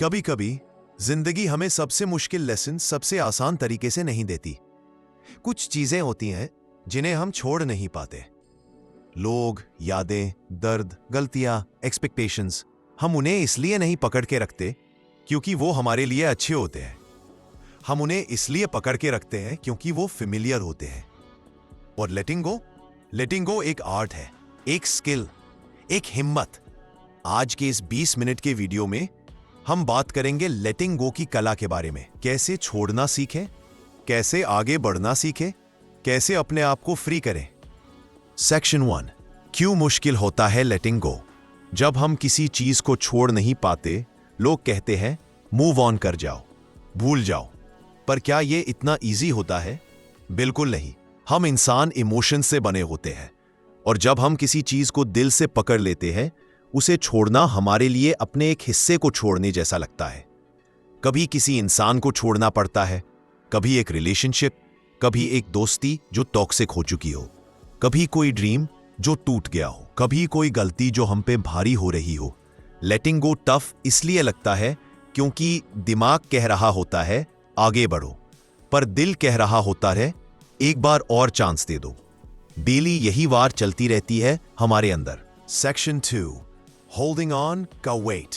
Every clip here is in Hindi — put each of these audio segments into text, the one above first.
कभी कभी जिंदगी हमें सबसे मुश्किल लेसन सबसे आसान तरीके से नहीं देती। कुछ चीजें होती हैं जिन्हें हम छोड़ नहीं पाते। लोग, यादें, दर्द, गलतियां, एक्सपेक्टेशंस। हम उन्हें इसलिए नहीं पकड़ के रखते क्योंकि वो हमारे लिए अच्छे होते हैं। हम उन्हें इसलिए पकड़ के रखते हैं क्योंकि वो फेमिलियर होते हैं। और लेटिंग गो एक आर्ट है, एक स्किल, एक हिम्मत। आज के इस 20 मिनट के वीडियो में हम बात करेंगे लेटिंग गो की कला के बारे में। कैसे छोड़ना सीखें, कैसे आगे बढ़ना सीखें, कैसे अपने आप को फ्री करें। सेक्शन 1, क्यों मुश्किल होता है लेटिंग गो। जब हम किसी चीज को छोड़ नहीं पाते, लोग कहते हैं मूव ऑन कर जाओ, भूल जाओ। पर क्या यह इतना इजी होता है? बिल्कुल नहीं। हम इंसान इमोशन से बने होते हैं, और जब हम किसी चीज को दिल से पकड़ लेते हैं, उसे छोड़ना हमारे लिए अपने एक हिस्से को छोड़ने जैसा लगता है। कभी किसी इंसान को छोड़ना पड़ता है, कभी एक रिलेशनशिप, कभी एक दोस्ती जो टॉक्सिक हो चुकी हो, कभी कोई ड्रीम जो टूट गया हो, कभी कोई गलती जो हम पे भारी हो रही हो। लेटिंग गो टफ इसलिए लगता है क्योंकि दिमाग कह रहा होता है आगे बढ़ो, पर दिल कह रहा होता है एक बार और चांस दे दो। डेली यही वार चलती रहती है हमारे अंदर। सेक्शन 2, होल्डिंग ऑन का वेट।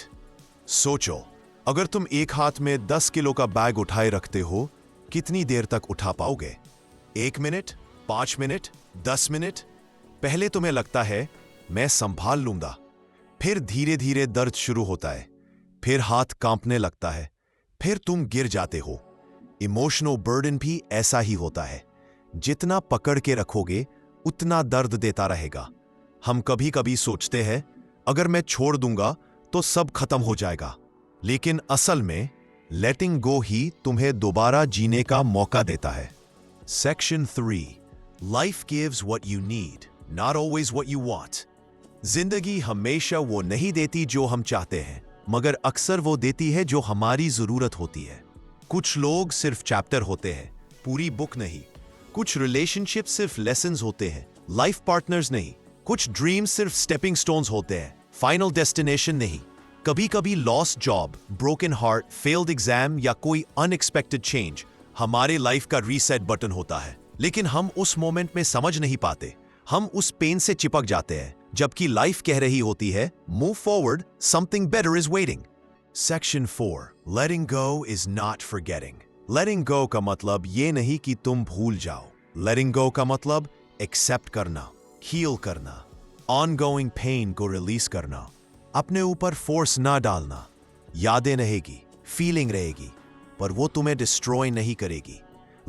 सोचो, अगर तुम एक हाथ में 10 किलो का बैग उठाए रखते हो, कितनी देर तक उठा पाओगे? 1 मिनट, 5 मिनट, 10 मिनट? पहले तुम्हें लगता है मैं संभाल लूंगा, फिर धीरे धीरे दर्द शुरू होता है, फिर हाथ कांपने लगता है, फिर तुम गिर जाते हो। इमोशनल बर्डन भी ऐसा ही होता है। जितना पकड़ के रखोगे उतना दर्द देता रहेगा। हम कभी कभी सोचते हैं अगर मैं छोड़ दूंगा तो सब खत्म हो जाएगा, लेकिन असल में लेटिंग गो ही तुम्हें दोबारा जीने का मौका देता है। Section 3, life gives what you need, not always what you want. जिंदगी हमेशा वो नहीं देती जो हम चाहते हैं, मगर अक्सर वो देती है जो हमारी जरूरत होती है। कुछ लोग सिर्फ चैप्टर होते हैं, पूरी बुक नहीं। कुछ रिलेशनशिप सिर्फ लेसन्स होते हैं, लाइफ पार्टनर्स नहीं। कुछ ड्रीम्स सिर्फ स्टेपिंग स्टोन्स होते हैं, फाइनल डेस्टिनेशन नहीं। कभी कभी lost job, broken heart, failed exam या कोई अनएक्सपेक्टेड चेंज हमारे लाइफ का रीसेट बटन होता है, लेकिन हम उस मोमेंट में समझ नहीं पाते। हम उस पेन से चिपक जाते हैं, जबकि लाइफ कह रही होती है move forward, something better is waiting. Section 4, letting go is not forgetting. Letting go का मतलब ये नहीं कि तुम भूल जाओ। लेटिंग गो का मतलब एक्सेप्ट करना, हील करना, ऑनगोइंग पेन को रिलीज करना, अपने ऊपर फोर्स ना डालना। यादें रहेगी, फीलिंग रहेगी, पर वो तुम्हें डिस्ट्रॉय नहीं करेगी।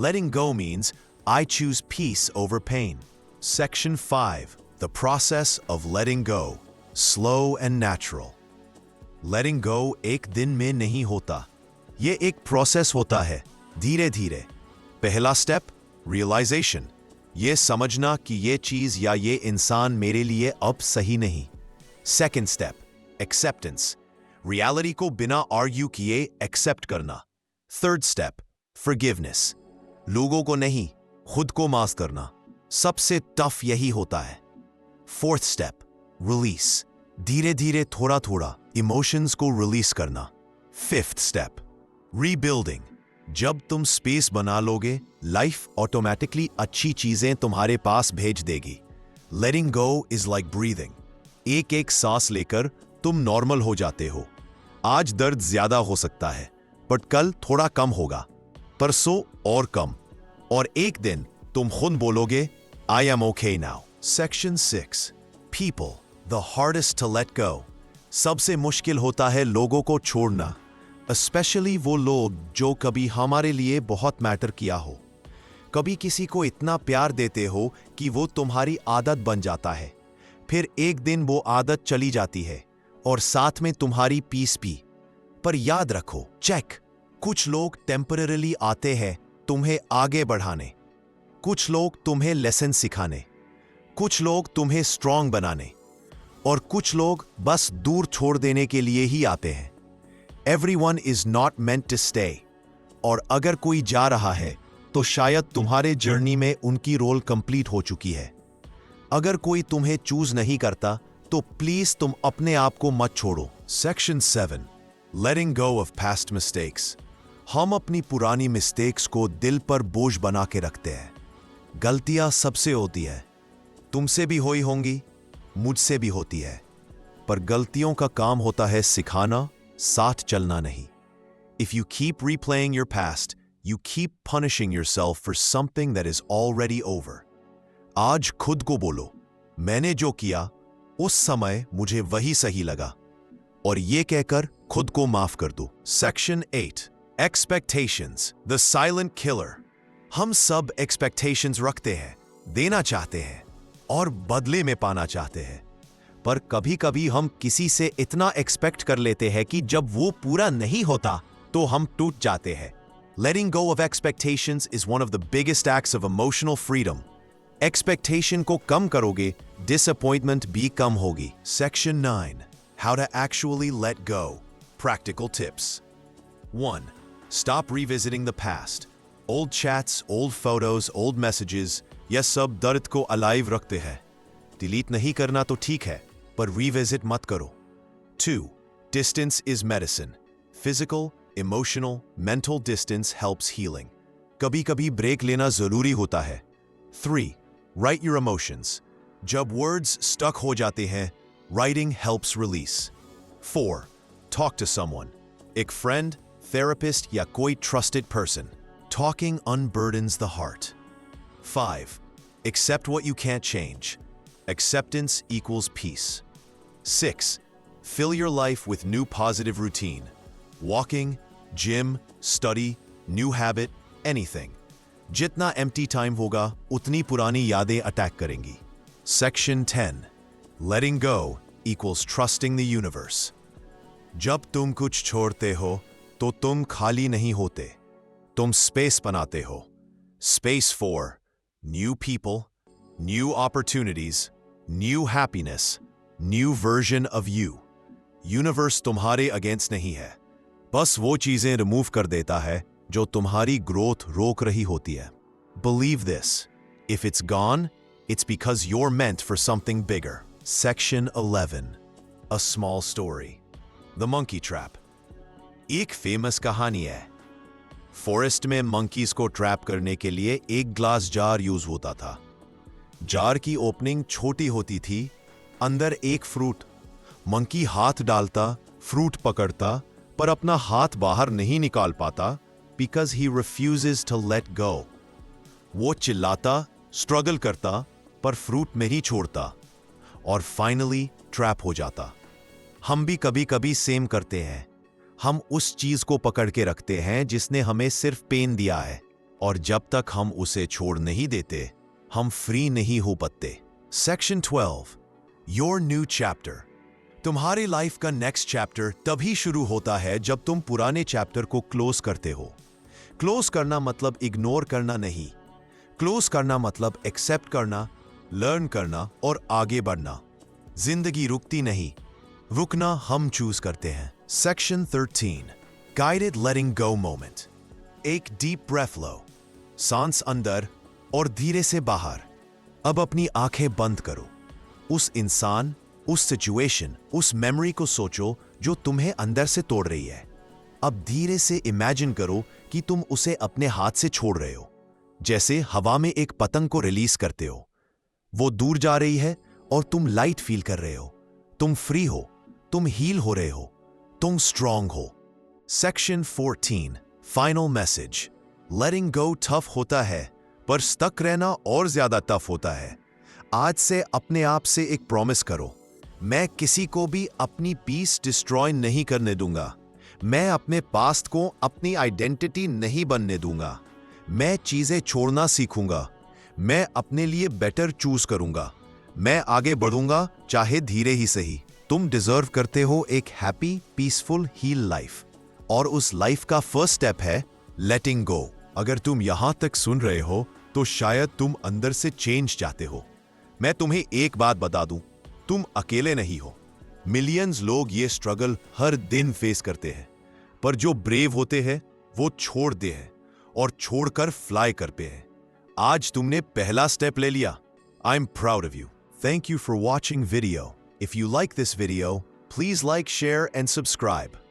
Letting go means I choose peace over pain. Section 5, the process of letting go, slow and natural. Letting go एक दिन में नहीं होता, ये एक प्रोसेस होता है, धीरे धीरे। पहला स्टेप रियलाइजेशन, ये समझना कि ये चीज या ये इंसान मेरे लिए अब सही नहीं। सेकेंड स्टेप एक्सेप्टेंस, रियलिटी को बिना आर्ग्यू किए एक्सेप्ट करना। थर्ड स्टेप फॉरगिवनेस, लोगों को नहीं खुद को माफ करना। सबसे टफ यही होता है। फोर्थ स्टेप रिलीज, धीरे धीरे थोड़ा थोड़ा इमोशंस को रिलीज करना। फिफ्थ स्टेप रीबिल्डिंग, जब तुम स्पेस बना लोगे, लाइफ ऑटोमेटिकली अच्छी चीजें तुम्हारे पास भेज देगी। लेटिंग गो इज लाइक ब्रीदिंग, एक एक सांस लेकर तुम नॉर्मल हो जाते हो। आज दर्द ज्यादा हो सकता है, बट कल थोड़ा कम होगा, परसों और कम, और एक दिन तुम खुद बोलोगे I am okay now. Section 6, people the hardest to let go. सबसे मुश्किल होता है लोगों को छोड़ना, स्पेशली वो लोग जो कभी हमारे लिए बहुत मैटर किया हो। कभी किसी को इतना प्यार देते हो कि वो तुम्हारी आदत बन जाता है, फिर एक दिन वो आदत चली जाती है और साथ में तुम्हारी पीस भी। पर याद रखो, चेक, कुछ लोग टेम्पररीली आते हैं तुम्हें आगे बढ़ाने, कुछ लोग तुम्हें लेसन सिखाने, कुछ लोग तुम्हें स्ट्रांग बनाने, और कुछ लोग बस दूर छोड़ देने के लिए ही आते हैं। Everyone is not meant to stay, और अगर कोई जा रहा है तो शायद तुम्हारे जर्नी में उनकी रोल कंप्लीट हो चुकी है। अगर कोई तुम्हें चूज नहीं करता तो प्लीज तुम अपने आप को मत छोड़ो। Section 7, Letting go of past mistakes. हम अपनी पुरानी मिस्टेक्स को दिल पर बोझ बना के रखते हैं। गलतियां सबसे होती है, तुमसे भी हुई होंगी, मुझसे भी होती है, पर गलतियों का काम होता है सिखाना, साथ चलना नहीं। If you keep replaying your past, you keep punishing yourself for something that is already over. आज खुद को बोलो, मैंने जो किया उस समय मुझे वही सही लगा, और ये कहकर खुद को माफ कर दो। Section 8. Expectations, the silent killer. हम सब expectations रखते हैं, देना चाहते हैं और बदले में पाना चाहते हैं, पर कभी-कभी हम किसी से इतना एक्सपेक्ट कर लेते हैं कि जब वो पूरा नहीं होता तो हम टूट जाते हैं। Letting go of expectations is one of the biggest acts of emotional freedom. Expectation को कम करोगे, disappointment भी कम होगी। Section 9. How to actually let go. Practical tips. 1. Stop revisiting the past. Old chats, old photos, old messages, यह सब दर्द को alive रखते हैं। Delete नहीं करना तो ठीक है, पर revisit मत करो। 2. Distance is medicine. Physical, emotional, mental distance helps healing. कभी-कभी ब्रेक लेना जरूरी होता है। 3. Write your emotions. जब words stuck हो जाते हैं, writing helps release. 4. Talk to someone. एक friend, therapist या कोई trusted person. Talking unburdens the heart. 5. Accept what you can't change. Acceptance equals peace. 6. Fill your life with new positive routine. Walking, gym, study, new habit, anything. जितना empty time होगा, उतनी पुरानी यादें अटैक करेंगी। Section 10. Letting go equals trusting the universe. जब तुम कुछ छोड़ते हो, तो तुम खाली नहीं होते, तुम स्पेस बनाते हो। Space for new people, new opportunities, new happiness, new version of you. Universe तुम्हारे against नहीं है, बस वो चीजें रिमूव कर देता है जो तुम्हारी ग्रोथ रोक रही होती है। Believe this. If it's gone, it's because you're meant for something bigger. Section 11. A small story. The monkey trap. एक फेमस कहानी है। फॉरेस्ट में मंकीज को ट्रैप करने के लिए एक ग्लास जार यूज होता था। जार की ओपनिंग छोटी होती थी, अंदर एक फ्रूट। मंकी हाथ डालता, फ्रूट पकड़ता, पर अपना हाथ बाहर नहीं निकाल पाता, because he refuses to let go. वो चिल्लाता, स्ट्रगल करता, पर फ्रूट नहीं छोड़ता, और फाइनली ट्रैप हो जाता। हम भी कभी कभी सेम करते हैं। हम उस चीज को पकड़ के रखते हैं जिसने हमें सिर्फ पेन दिया है, और जब तक हम उसे छोड़ नहीं देते, हम फ्री नहीं हो पाते। Section 12. Your new chapter. तुम्हारी लाइफ का नेक्स्ट चैप्टर तभी शुरू होता है जब तुम पुराने चैप्टर को क्लोज करते हो। क्लोज करना मतलब इग्नोर करना नहीं। क्लोज करना मतलब एक्सेप्ट करना, लर्न करना और आगे बढ़ना। जिंदगी रुकती नहीं, रुकना हम चूज करते हैं। Section 13. Guided letting go moment. एक deep breath लो, सांस अंदर और धीरे से बाहर। अब अपनी आंखें बंद करो। उस इंसान, उस सिचुएशन, उस मेमोरी को सोचो जो तुम्हें अंदर से तोड़ रही है। अब धीरे से इमेजिन करो कि तुम उसे अपने हाथ से छोड़ रहे हो, जैसे हवा में एक पतंग को रिलीज करते हो। वो दूर जा रही है और तुम लाइट फील कर रहे हो। तुम फ्री हो, तुम हील हो रहे हो, तुम स्ट्रांग हो। Section 14. Final message. Letting go tough होता है, पर stuck रहना और ज्यादा टफ होता है। आज से अपने आप से एक प्रॉमिस करो, मैं किसी को भी अपनी पीस डिस्ट्रॉय नहीं करने दूंगा। मैं अपने पास्ट को अपनी आइडेंटिटी नहीं बनने दूंगा। मैं चीजें छोड़ना सीखूंगा। मैं अपने लिए बेटर चूज करूंगा। मैं आगे बढ़ूंगा, चाहे धीरे ही सही। तुम डिजर्व करते हो एक हैप्पी, पीसफुल, हील लाइफ, और उस लाइफ का फर्स्ट स्टेप है लेटिंग गो। अगर तुम यहां तक सुन रहे हो तो शायद तुम अंदर से चेंज चाहते हो। मैं तुम्हें एक बात बता दूं, तुम अकेले नहीं हो। मिलियंस लोग ये स्ट्रगल हर दिन फेस करते हैं, पर जो ब्रेव होते हैं वो छोड़ते हैं और छोड़कर फ्लाई करते हैं। आज तुमने पहला स्टेप ले लिया। I am proud of you. Thank you for watching video. If you like this video, please like, share, and subscribe.